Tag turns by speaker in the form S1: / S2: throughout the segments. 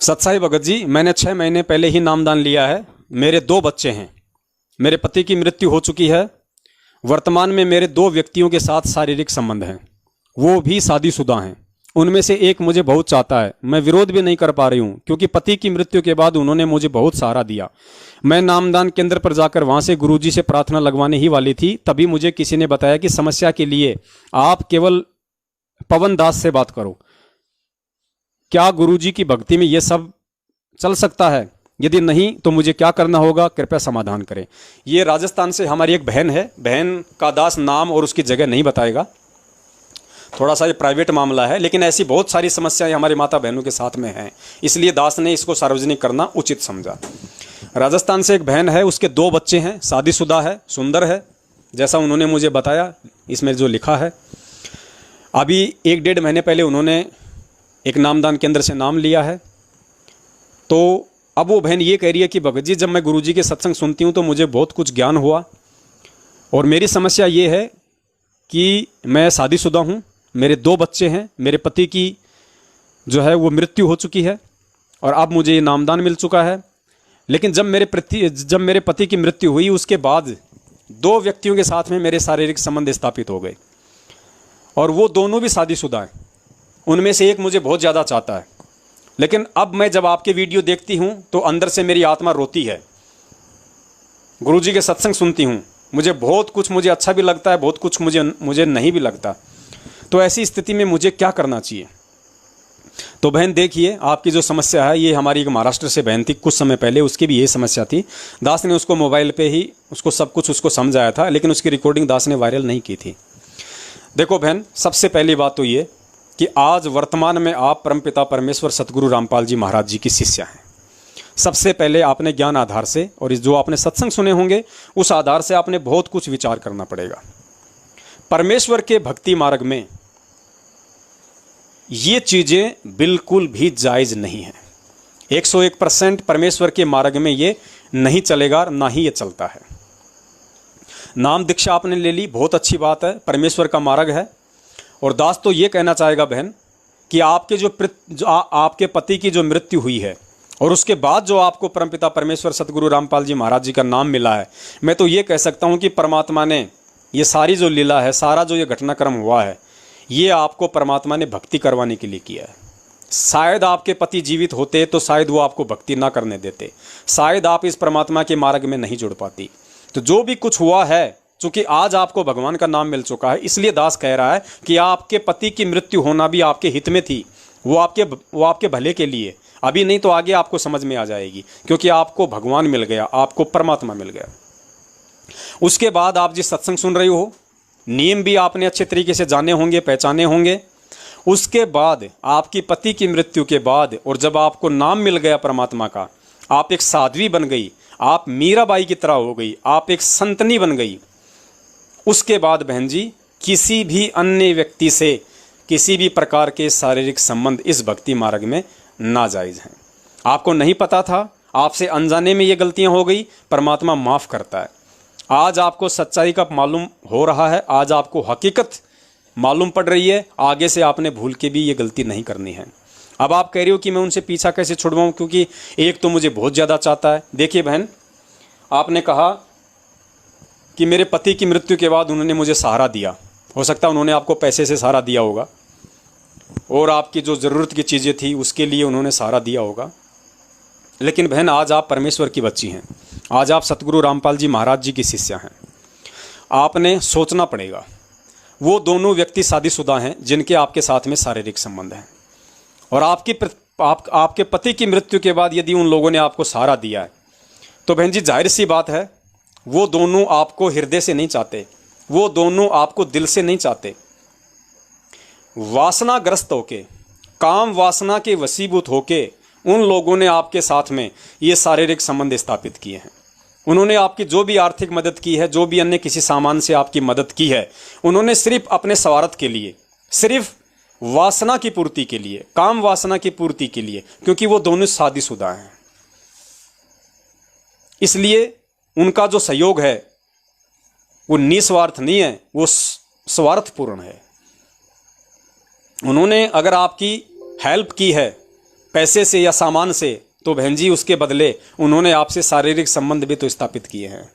S1: सत्साई भगत जी, मैंने 6 महीने पहले ही नामदान लिया है। मेरे 2 बच्चे हैं। मेरे पति की मृत्यु हो चुकी है। वर्तमान में मेरे 2 व्यक्तियों के साथ शारीरिक संबंध हैं, वो भी शादीशुदा हैं। उनमें से एक मुझे बहुत चाहता है। मैं विरोध भी नहीं कर पा रही हूँ क्योंकि पति की मृत्यु के बाद उन्होंने मुझे बहुत सहारा दिया। मैं नामदान केंद्र पर जाकर वहाँ से गुरुजी से प्रार्थना लगवाने ही वाली थी, तभी मुझे किसी ने बताया कि समस्या के लिए आप केवल पवन दास से बात करो। क्या गुरुजी की भक्ति में ये सब चल सकता है? यदि नहीं तो मुझे क्या करना होगा, कृपया समाधान करें। ये राजस्थान से हमारी एक बहन है। बहन का दास नाम और उसकी जगह नहीं बताएगा, थोड़ा सा ये प्राइवेट मामला है, लेकिन ऐसी बहुत सारी समस्याएं हमारी माता बहनों के साथ में हैं, इसलिए दास ने इसको सार्वजनिक करना उचित समझा। राजस्थान से एक बहन है, उसके 2 बच्चे हैं, शादीशुदा है, सुंदर है, जैसा उन्होंने मुझे बताया इसमें जो लिखा है। अभी 1-1.5 महीने पहले उन्होंने एक नामदान केंद्र से नाम लिया है। तो अब वो बहन ये कह रही है कि भगत जी, जब मैं गुरुजी के सत्संग सुनती हूँ तो मुझे बहुत कुछ ज्ञान हुआ, और मेरी समस्या ये है कि मैं शादीशुदा हूँ, मेरे 2 बच्चे हैं, मेरे पति की जो है वो मृत्यु हो चुकी है और अब मुझे ये नामदान मिल चुका है। लेकिन जब मेरे पति की मृत्यु हुई उसके बाद 2 व्यक्तियों के साथ में मेरे शारीरिक संबंध स्थापित हो गए, और वो दोनों भी शादीशुदा हैं। उनमें से एक मुझे बहुत ज़्यादा चाहता है, लेकिन अब मैं जब आपके वीडियो देखती हूँ तो अंदर से मेरी आत्मा रोती है। गुरुजी के सत्संग सुनती हूँ, मुझे बहुत कुछ मुझे अच्छा भी लगता है, बहुत कुछ मुझे नहीं भी लगता। तो ऐसी स्थिति में मुझे क्या करना चाहिए? तो बहन देखिए, आपकी जो समस्या है, ये हमारी एक महाराष्ट्र से बहन थी कुछ समय पहले, उसकी भी ये समस्या थी। दास ने उसको मोबाइल पे ही उसको सब कुछ उसको समझाया था, लेकिन उसकी रिकॉर्डिंग दास ने वायरल नहीं की थी। देखो बहन, सबसे पहली बात तो ये कि आज वर्तमान में आप परमपिता परमेश्वर सतगुरु रामपाल जी महाराज जी की शिष्या हैं। सबसे पहले आपने ज्ञान आधार से और इस जो आपने सत्संग सुने होंगे उस आधार से आपने बहुत कुछ विचार करना पड़ेगा। परमेश्वर के भक्ति मार्ग में ये चीजें बिल्कुल भी जायज नहीं है। 101% परमेश्वर के मार्ग में ये नहीं चलेगा, ना ही ये चलता है। नाम दीक्षा आपने ले ली, बहुत अच्छी बात है, परमेश्वर का मार्ग है। और दास तो ये कहना चाहेगा बहन कि आपके आपके पति की जो मृत्यु हुई है और उसके बाद जो आपको परमपिता परमेश्वर सतगुरु रामपाल जी महाराज जी का नाम मिला है, मैं तो ये कह सकता हूँ कि परमात्मा ने ये सारी जो लीला है, सारा जो ये घटनाक्रम हुआ है, ये आपको परमात्मा ने भक्ति करवाने के लिए किया है। शायद आपके पति जीवित होते तो शायद वो आपको भक्ति ना करने देते, शायद आप इस परमात्मा के मार्ग में नहीं जुड़ पाती। तो जो भी कुछ हुआ है, चूंकि आज आपको भगवान का नाम मिल चुका है, इसलिए दास कह रहा है कि आपके पति की मृत्यु होना भी आपके हित में थी, वो आपके भले के लिए। अभी नहीं तो आगे आपको समझ में आ जाएगी, क्योंकि आपको भगवान मिल गया, आपको परमात्मा मिल गया। उसके बाद आप जिस सत्संग सुन रही हो, नियम भी आपने अच्छे तरीके से जाने होंगे, पहचाने होंगे। उसके बाद आपकी पति की मृत्यु के बाद और जब आपको नाम मिल गया परमात्मा का, आप एक साध्वी बन गई, आप मीराबाई की तरह हो गई, आप एक संतनी बन गई। उसके बाद बहन जी, किसी भी अन्य व्यक्ति से किसी भी प्रकार के शारीरिक संबंध इस भक्ति मार्ग में नाजायज हैं। आपको नहीं पता था, आपसे अनजाने में ये गलतियां हो गई, परमात्मा माफ़ करता है। आज आपको सच्चाई का मालूम हो रहा है, आज आपको हकीकत मालूम पड़ रही है, आगे से आपने भूल के भी ये गलती नहीं करनी है। अब आप कह रही हो कि मैं उनसे पीछा कैसे छुड़वाऊँ, क्योंकि एक तो मुझे बहुत ज़्यादा चाहता है। देखिए बहन, आपने कहा कि मेरे पति की मृत्यु के बाद उन्होंने मुझे सहारा दिया। हो सकता है उन्होंने आपको पैसे से सहारा दिया होगा और आपकी जो ज़रूरत की चीज़ें थी उसके लिए उन्होंने सहारा दिया होगा। लेकिन बहन, आज आप परमेश्वर की बच्ची हैं, आज आप सतगुरु रामपाल जी महाराज जी की शिष्या हैं। आपने सोचना पड़ेगा, वो दोनों व्यक्ति शादीशुदा हैं जिनके आपके साथ में शारीरिक संबंध हैं, और आपके पति की मृत्यु के बाद यदि उन लोगों ने आपको सहारा दिया है तो बहन जी, जाहिर सी बात है वो दोनों आपको हृदय से नहीं चाहते, वो दोनों आपको दिल से नहीं चाहते। वासनाग्रस्त होके, काम वासना के वशीभूत होके उन लोगों ने आपके साथ में ये शारीरिक संबंध स्थापित किए हैं। उन्होंने आपकी जो भी आर्थिक मदद की है, जो भी अन्य किसी सामान से आपकी मदद की है, उन्होंने सिर्फ अपने स्वार्थ के लिए, सिर्फ वासना की पूर्ति के लिए, काम वासना की पूर्ति के लिए, क्योंकि वो दोनों शादीशुदा हैं। इसलिए उनका जो सहयोग है वो निस्वार्थ नहीं है, वो स्वार्थपूर्ण है। उन्होंने अगर आपकी हेल्प की है पैसे से या सामान से, तो बहन जी उसके बदले उन्होंने आपसे शारीरिक संबंध भी तो स्थापित किए हैं।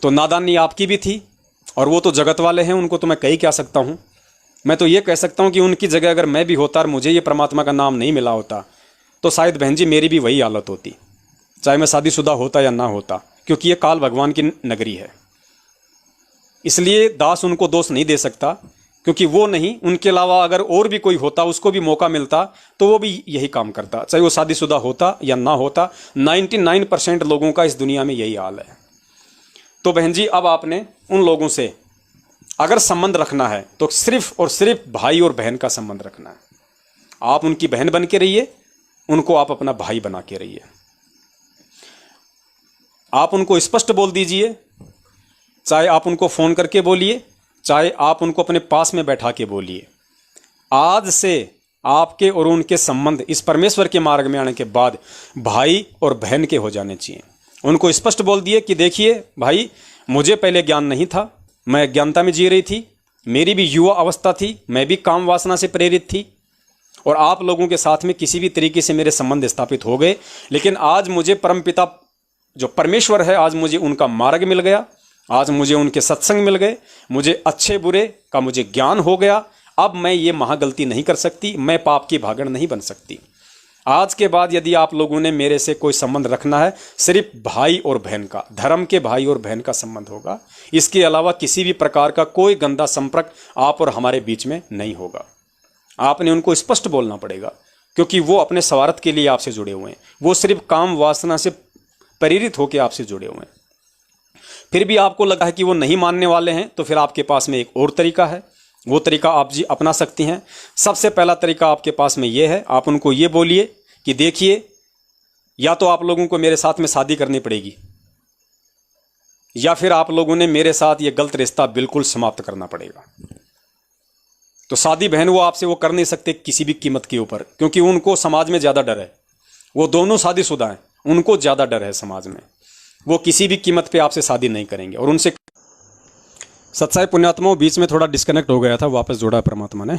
S1: तो नादानी आपकी भी थी, और वो तो जगत वाले हैं, उनको तो मैं कही क्या सकता हूँ। मैं तो ये कह सकता हूँ कि उनकी जगह अगर मैं भी होता और मुझे ये परमात्मा का नाम नहीं मिला होता, तो शायद बहन जी मेरी भी वही हालत होती, चाहे मैं शादीशुदा होता या ना होता, क्योंकि ये काल भगवान की नगरी है। इसलिए दास उनको दोष नहीं दे सकता, क्योंकि वो नहीं, उनके अलावा अगर और भी कोई होता, उसको भी मौका मिलता, तो वो भी यही काम करता, चाहे वो शादीशुदा होता या ना होता। 99% लोगों का इस दुनिया में यही हाल है। तो बहन जी अब आपने उन लोगों से अगर संबंध रखना है तो सिर्फ और सिर्फ भाई और बहन का संबंध रखना है। आप उनकी बहन बन के रहिए, उनको आप अपना भाई बना के रहिए। आप उनको स्पष्ट बोल दीजिए, चाहे आप उनको फोन करके बोलिए, चाहे आप उनको अपने पास में बैठा के बोलिए। आज से आपके और उनके संबंध इस परमेश्वर के मार्ग में आने के बाद भाई और बहन के हो जाने चाहिए। उनको स्पष्ट बोल दिए कि देखिए भाई, मुझे पहले ज्ञान नहीं था, मैं अज्ञानता में जी रही थी, मेरी भी युवा अवस्था थी, मैं भी काम वासना से प्रेरित थी, और आप लोगों के साथ में किसी भी तरीके से मेरे संबंध स्थापित हो गए। लेकिन आज मुझे परमपिता जो परमेश्वर है, आज मुझे उनका मार्ग मिल गया, आज मुझे उनके सत्संग मिल गए, मुझे अच्छे बुरे का मुझे ज्ञान हो गया। अब मैं ये महागलती नहीं कर सकती, मैं पाप की भागण नहीं बन सकती। आज के बाद यदि आप लोगों ने मेरे से कोई संबंध रखना है, सिर्फ भाई और बहन का, धर्म के भाई और बहन का संबंध होगा। इसके अलावा किसी भी प्रकार का कोई गंदा संपर्क आप और हमारे बीच में नहीं होगा। आपने उनको स्पष्ट बोलना पड़ेगा, क्योंकि वो अपने स्वार्थ के लिए आपसे जुड़े हुए हैं, वो सिर्फ काम वासना से प्रेरित होकर आपसे जुड़े हुए हैं। फिर भी आपको लगा है कि वो नहीं मानने वाले हैं, तो फिर आपके पास में एक और तरीका है, वो तरीका आप जी अपना सकती हैं। सबसे पहला तरीका आपके पास में ये है, आप उनको ये बोलिए कि देखिए, या तो आप लोगों को मेरे साथ में शादी करनी पड़ेगी, या फिर आप लोगों ने मेरे साथ ये गलत रिश्ता बिल्कुल समाप्त करना पड़ेगा। तो शादी बहन वो आपसे वो कर नहीं सकते किसी भी कीमत के ऊपर, क्योंकि उनको समाज में ज़्यादा डर है। वो दोनों शादीशुदा हैं, उनको ज़्यादा डर है समाज में, वो किसी भी कीमत पे आपसे शादी नहीं करेंगे। और उनसे सत्साई पुण्यात्माओं, बीच में थोड़ा डिस्कनेक्ट हो गया था, वापस जोड़ा परमात्मा ने।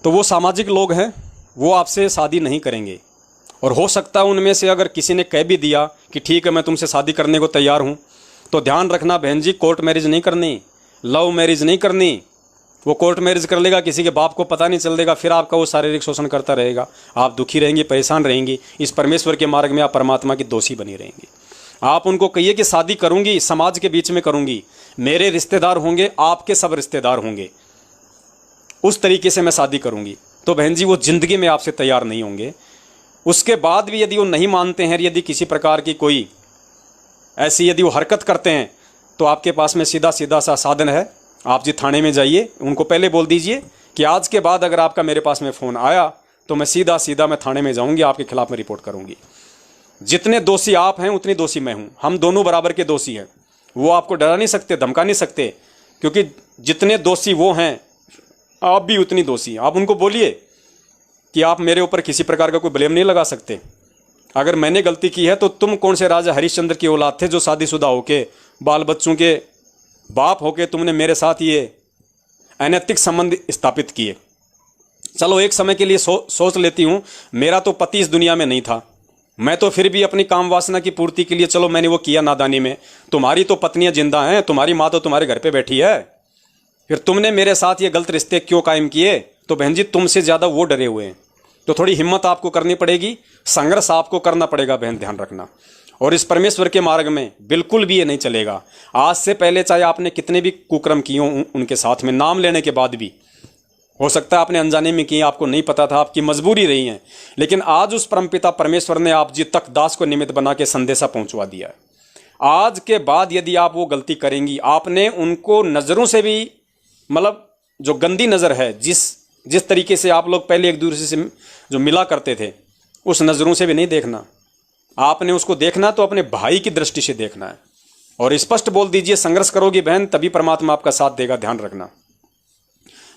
S1: तो वो सामाजिक लोग हैं, वो आपसे शादी नहीं करेंगे। और हो सकता है उनमें से अगर किसी ने कह भी दिया कि ठीक है मैं तुमसे शादी करने को तैयार हूँ, तो ध्यान रखना बहन जी, कोर्ट मैरिज नहीं करनी, लव मैरिज नहीं करनी। वो कोर्ट मैरिज कर लेगा, किसी के बाप को पता नहीं चल देगा, फिर आपका वो शारीरिक शोषण करता रहेगा, आप दुखी रहेंगी, परेशान रहेंगी। इस परमेश्वर के मार्ग में आप परमात्मा की दोषी बनी रहेंगी। आप उनको कहिए कि शादी करूंगी, समाज के बीच में करूंगी, मेरे रिश्तेदार होंगे, आपके सब रिश्तेदार होंगे, उस तरीके से मैं शादी करूंगी। तो बहन जी वो जिंदगी में आपसे तैयार नहीं होंगे। उसके बाद भी यदि वो नहीं मानते हैं, यदि किसी प्रकार की कोई ऐसी यदि वो हरकत करते हैं, तो आपके पास में सीधा सीधा सा साधन है, आप जी थाने में जाइए, उनको पहले बोल दीजिए कि आज के बाद अगर आपका मेरे पास में फ़ोन आया तो मैं सीधा सीधा मैं थाने में जाऊंगी, आपके खिलाफ में रिपोर्ट करूंगी। जितने दोषी आप हैं उतनी दोषी मैं हूं, हम दोनों बराबर के दोषी हैं। वो आपको डरा नहीं सकते, धमका नहीं सकते, क्योंकि जितने दोषी वो हैं आप भी उतनी दोषी हैं। आप उनको बोलिए कि आप मेरे ऊपर किसी प्रकार का कोई ब्लेम नहीं लगा सकते। अगर मैंने गलती की है तो तुम कौन से राजा हरिश्चंद्र की औलाद थे जो शादीशुदा होके बाल बच्चों के बाप होके तुमने मेरे साथ ये अनैतिक संबंध स्थापित किए। चलो एक समय के लिए सोच लेती हूँ, मेरा तो पति इस दुनिया में नहीं था, मैं तो फिर भी अपनी काम वासना की पूर्ति के लिए चलो मैंने वो किया नादानी में। तुम्हारी तो पत्नियां जिंदा हैं, तुम्हारी माँ तो तुम्हारे घर पे बैठी है, फिर तुमने मेरे साथ ये गलत रिश्ते क्यों कायम किए? तो बहन जी तुमसे ज़्यादा वो डरे हुए हैं। तो थोड़ी हिम्मत आपको करनी पड़ेगी, संघर्ष आपको करना पड़ेगा बहन, ध्यान रखना। और इस परमेश्वर के मार्ग में बिल्कुल भी ये नहीं चलेगा। आज से पहले चाहे आपने कितने भी कुकर्म किए हों उनके साथ में, नाम लेने के बाद भी, हो सकता है आपने अनजाने में किए, आपको नहीं पता था, आपकी मजबूरी रही है, लेकिन आज उस परमपिता परमेश्वर ने आप जी तक दास को निमित्त बना के संदेशा पहुंचवा दिया है। आज के बाद यदि आप वो गलती करेंगी, आपने उनको नज़रों से भी, मतलब जो गंदी नज़र है, जिस तरीके से आप लोग पहले एक दूसरे से जो मिला करते थे, उस नज़रों से भी नहीं देखना। आपने उसको देखना तो अपने भाई की दृष्टि से देखना है। और स्पष्ट बोल दीजिए, संघर्ष करोगी बहन तभी परमात्मा आपका साथ देगा, ध्यान रखना।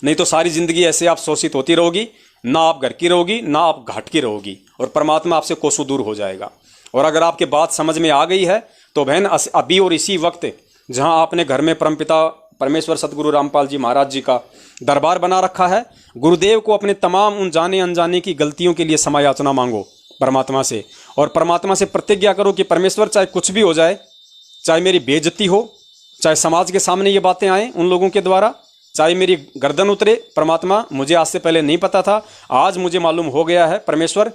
S1: नहीं तो सारी जिंदगी ऐसे आप शोषित होती रहोगी, ना आप घर की रहोगी ना आप घाट की रहोगी, और परमात्मा आपसे कोसों दूर हो जाएगा। और अगर आपके बात समझ में आ गई है तो बहन अभी और इसी वक्त जहां आपने घर में परमपिता परमेश्वर सतगुरु रामपाल जी महाराज जी का दरबार बना रखा है। गुरुदेव को अपने तमाम उन जाने अनजाने की गलतियों के लिए क्षमा याचना मांगो परमात्मा से, और परमात्मा से प्रतिज्ञा करो कि परमेश्वर चाहे कुछ भी हो जाए, चाहे मेरी बेइज्जती हो, चाहे समाज के सामने ये बातें आए उन लोगों के द्वारा, चाहे मेरी गर्दन उतरे, परमात्मा मुझे आज से पहले नहीं पता था, आज मुझे मालूम हो गया है, परमेश्वर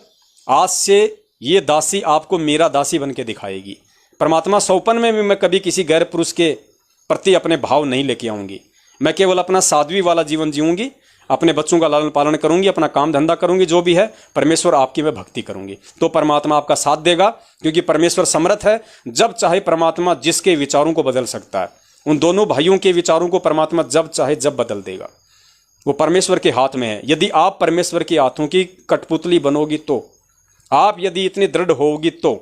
S1: आज से ये दासी आपको मेरा दासी बन के दिखाएगी। परमात्मा सौपन में भी मैं कभी किसी गैर पुरुष के प्रति अपने भाव नहीं लेके आऊँगी, मैं केवल अपना साध्वी वाला जीवन जीऊँगी, अपने बच्चों का लालन पालन करूंगी, अपना काम धंधा करूंगी, जो भी है परमेश्वर आपकी मैं भक्ति करूंगी, तो परमात्मा आपका साथ देगा, क्योंकि परमेश्वर समर्थ है। जब चाहे परमात्मा जिसके विचारों को बदल सकता है, उन दोनों भाइयों के विचारों को परमात्मा जब चाहे जब बदल देगा, वो परमेश्वर के हाथ में है। यदि आप परमेश्वर के हाथों की कठपुतली बनोगी तो, आप यदि इतनी दृढ़ होगी तो।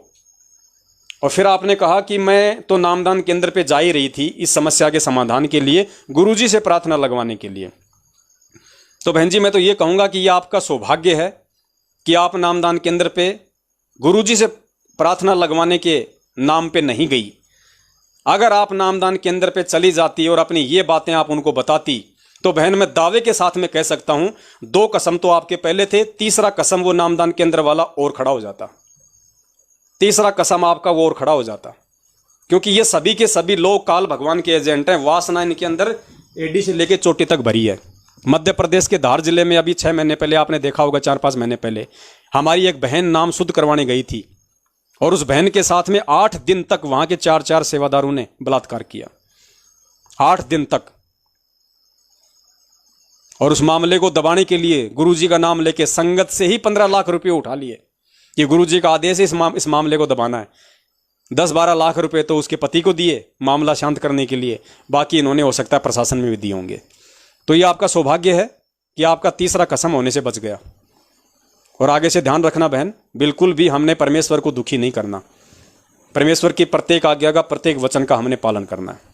S1: और फिर आपने कहा कि मैं तो नामदान केंद्र पे जा ही रही थी इस समस्या के समाधान के लिए, गुरुजी से प्रार्थना लगवाने के लिए। तो बहन जी मैं तो ये कहूँगा कि ये आपका सौभाग्य है कि आप नामदान केंद्र पे गुरुजी से प्रार्थना लगवाने के नाम पे नहीं गई। अगर आप नामदान केंद्र पे चली जाती और अपनी ये बातें आप उनको बताती, तो बहन मैं दावे के साथ में कह सकता हूँ 2 कसम तो आपके पहले थे, तीसरा कसम वो नामदान केंद्र वाला और खड़ा हो जाता, तीसरा कसम आपका वो और खड़ा हो जाता, क्योंकि ये सभी के सभी लोग काल भगवान के एजेंट हैं। वासना इनके अंदर एडी से लेके चोटी तक भरी है। मध्य प्रदेश के धार जिले में अभी 6 महीने पहले, आपने देखा होगा 4-5 महीने पहले, हमारी एक बहन नाम शुद्ध करवाने गई थी, और उस बहन के साथ में 8 दिन तक वहां के 4 सेवादारों ने बलात्कार किया, 8 दिन तक। और उस मामले को दबाने के लिए गुरुजी का नाम लेके संगत से ही 15 लाख रुपए उठा लिए कि गुरुजी का आदेश है इस मामले को दबाना है। 10-12 लाख रुपए तो उसके पति को दिए मामला शांत करने के लिए, बाकी इन्होंने हो सकता है प्रशासन में भी दिए होंगे। तो ये आपका सौभाग्य है कि आपका तीसरा कसम होने से बच गया। और आगे से ध्यान रखना बहन, बिल्कुल भी हमने परमेश्वर को दुखी नहीं करना, परमेश्वर की प्रत्येक आज्ञा का, प्रत्येक वचन का हमने पालन करना है।